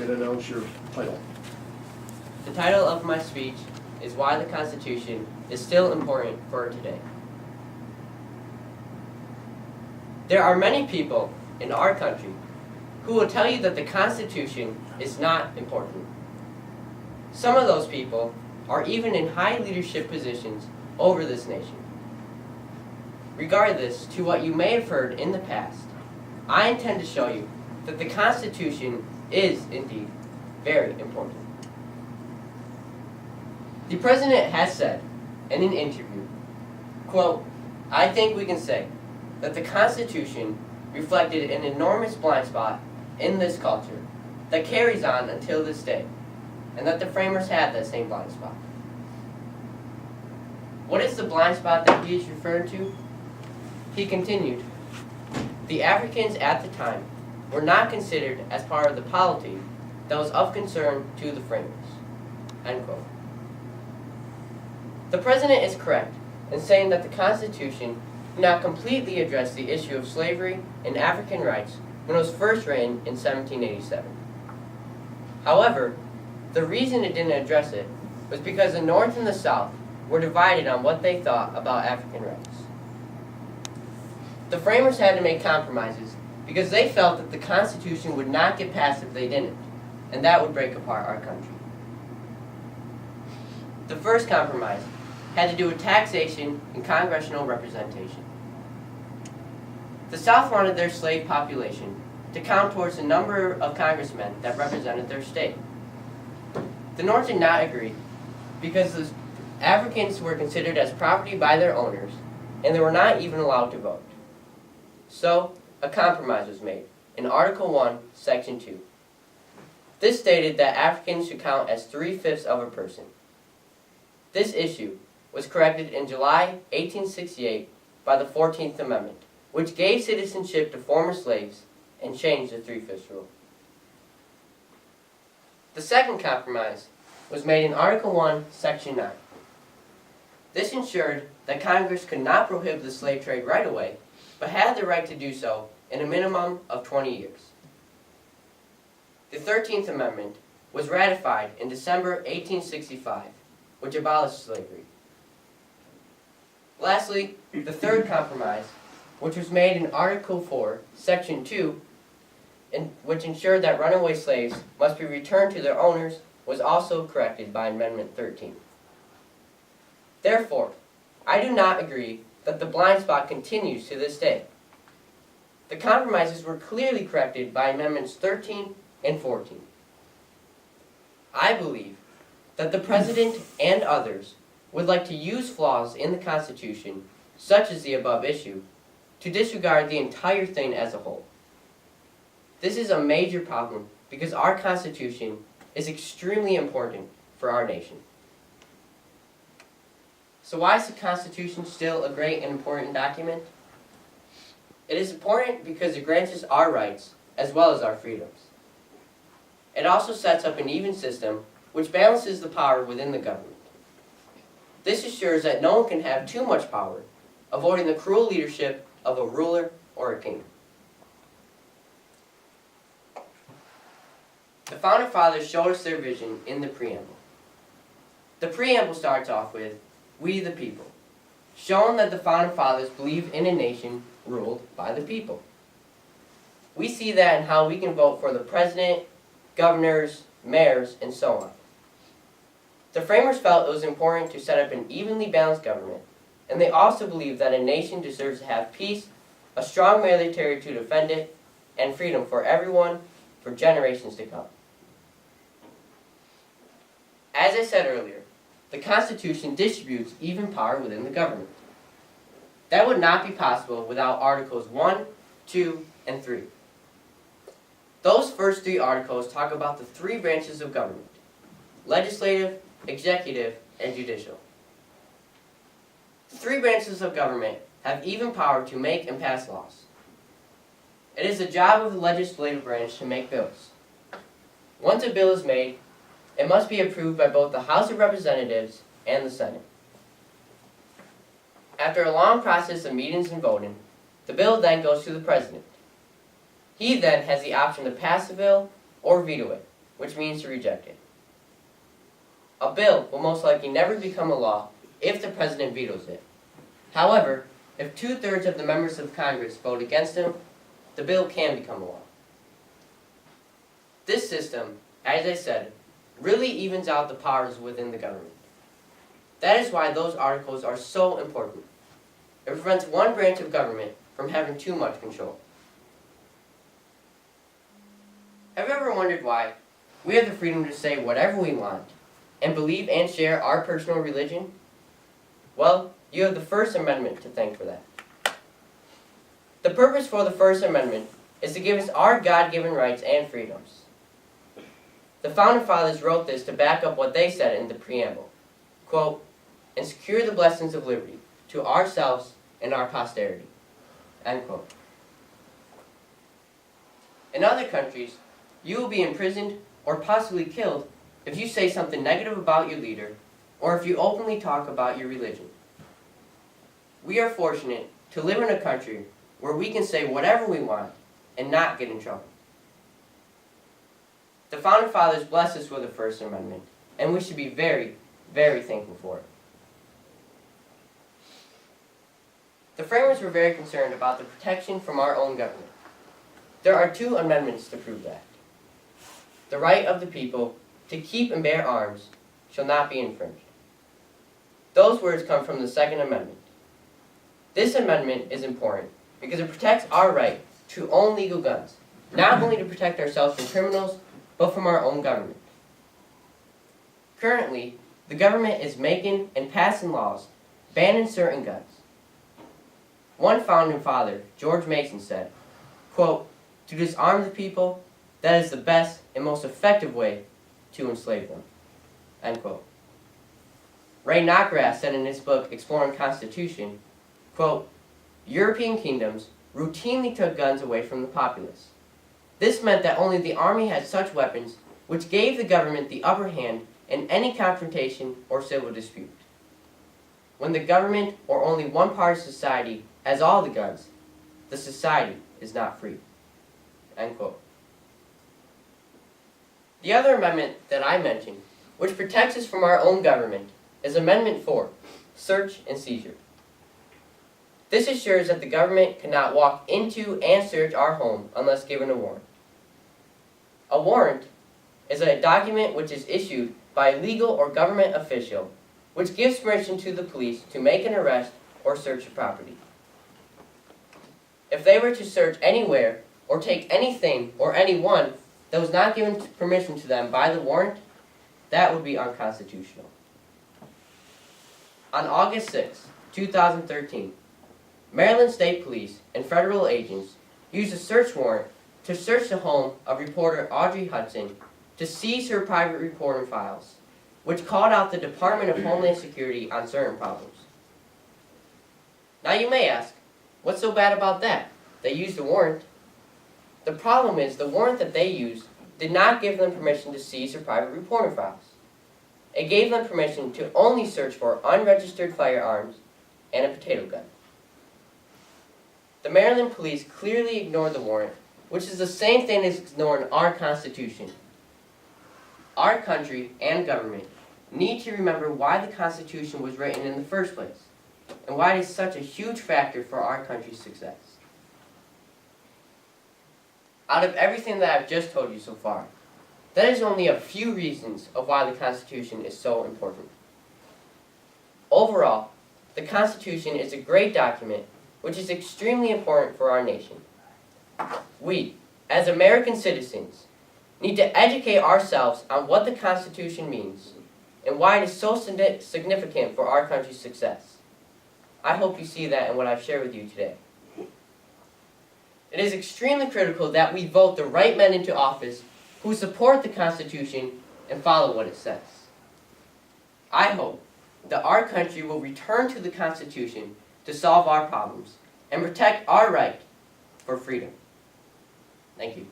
and announce your title. The title of my speech is Why the Constitution is Still Important for Today. There are many people in our country who will tell you that the Constitution is not important. Some of those people are even in high leadership positions over this nation. Regardless to what you may have heard in the past, I intend to show you that the Constitution is indeed very important. The President has said in an interview, quote, "I think we can say that the Constitution reflected an enormous blind spot in this culture that carries on until this day, and that the framers had that same blind spot." What is the blind spot that he is referring to? He continued, "The Africans at the time were not considered as part of the polity that was of concern to the framers." End quote. The President is correct in saying that the Constitution did not completely address the issue of slavery and African rights when it was first written in 1787. However, the reason it didn't address it was because the North and the South were divided on what they thought about African rights. The framers had to make compromises because they felt that the Constitution would not get passed if they didn't, and that would break apart our country. The first compromise had to do with taxation and congressional representation. The South wanted their slave population to count towards the number of congressmen that represented their state. The North did not agree because the Africans were considered as property by their owners, and they were not even allowed to vote. So, a compromise was made in Article 1, Section 2. This stated that Africans should count as 3/5 of a person. This issue was corrected in July 1868 by the 14th Amendment, which gave citizenship to former slaves and changed the 3/5 rule. The second compromise was made in Article 1, Section 9. This ensured that Congress could not prohibit the slave trade right away, but had the right to do so in a minimum of 20 years. The 13th Amendment was ratified in December 1865, which abolished slavery. Lastly, the third compromise, which was made in Article 4, Section 2, which ensured that runaway slaves must be returned to their owners, was also corrected by Amendment 13. Therefore, I do not agree that the blind spot continues to this day. The compromises were clearly corrected by Amendments 13 and 14. I believe that the President and others would like to use flaws in the Constitution, such as the above issue, to disregard the entire thing as a whole. This is a major problem because our Constitution is extremely important for our nation. So why is the Constitution still a great and important document? It is important because it grants us our rights as well as our freedoms. It also sets up an even system which balances the power within the government. This assures that no one can have too much power, avoiding the cruel leadership of a ruler or a king. The Founding Fathers showed us their vision in the preamble. The preamble starts off with, "We the people," showing that the Founding Fathers believed in a nation ruled by the people. We see that in how we can vote for the president, governors, mayors, and so on. The framers felt it was important to set up an evenly balanced government, and they also believed that a nation deserves to have peace, a strong military to defend it, and freedom for everyone for generations to come. As I said earlier, the Constitution distributes even power within the government. That would not be possible without Articles 1, 2, and 3. Those first three articles talk about the three branches of government: legislative, executive, and judicial. The three branches of government have even power to make and pass laws. It is the job of the legislative branch to make bills. Once a bill is made, it must be approved by both the House of Representatives and the Senate. After a long process of meetings and voting, the bill then goes to the President. He then has the option to pass the bill or veto it, which means to reject it. A bill will most likely never become a law if the president vetoes it. However, if 2/3 of the members of Congress vote against him, the bill can become a law. This system, as I said, really evens out the powers within the government. That is why those articles are so important. It prevents one branch of government from having too much control. Have you ever wondered why we have the freedom to say whatever we want and believe and share our personal religion? Well, you have the First Amendment to thank for that. The purpose for the First Amendment is to give us our God-given rights and freedoms. The Founding Fathers wrote this to back up what they said in the preamble, quote, "and secure the blessings of liberty to ourselves and our posterity," end quote. In other countries, you will be imprisoned or possibly killed if you say something negative about your leader or if you openly talk about your religion. We are fortunate to live in a country where we can say whatever we want and not get in trouble. The Founding Fathers blessed us with the First Amendment, and we should be very, very thankful for it. The framers were very concerned about the protection from our own government. There are 2 amendments to prove that. The right of the people to keep and bear arms shall not be infringed. Those words come from the Second Amendment. This amendment is important because it protects our right to own legal guns, not only to protect ourselves from criminals, but from our own government. Currently, the government is making and passing laws banning certain guns. One founding father, George Mason, said, quote, "To disarm the people, that is the best and most effective way to enslave them," end quote. Ray Knockrath said in his book, Exploring Constitution, quote, "European kingdoms routinely took guns away from the populace. This meant that only the army had such weapons, which gave the government the upper hand in any confrontation or civil dispute. When the government or only one part of society has all the guns, the society is not free," end quote. The other amendment that I mentioned, which protects us from our own government, is Amendment 4, Search and Seizure. This assures that the government cannot walk into and search our home unless given a warrant. A warrant is a document which is issued by a legal or government official which gives permission to the police to make an arrest or search a property. If they were to search anywhere or take anything or anyone that was not given permission to them by the warrant, that would be unconstitutional. On August 6, 2013, Maryland State Police and federal agents used a search warrant to search the home of reporter Audrey Hudson to seize her private reporting files, which called out the Department of Homeland Security on certain problems. Now you may ask, what's so bad about that? They used a warrant. The problem is the warrant that they used did not give them permission to seize her private reporting files. It gave them permission to only search for unregistered firearms and a potato gun. The Maryland police clearly ignored the warrant, which is the same thing as ignoring our Constitution. Our country and government need to remember why the Constitution was written in the first place, and why it is such a huge factor for our country's success. Out of everything that I've just told you so far, that is only a few reasons of why the Constitution is so important. Overall, the Constitution is a great document which is extremely important for our nation. We, as American citizens, need to educate ourselves on what the Constitution means and why it is so significant for our country's success. I hope you see that in what I've shared with you today. It is extremely critical that we vote the right men into office who support the Constitution and follow what it says. I hope that our country will return to the Constitution to solve our problems and protect our right for freedom. Thank you.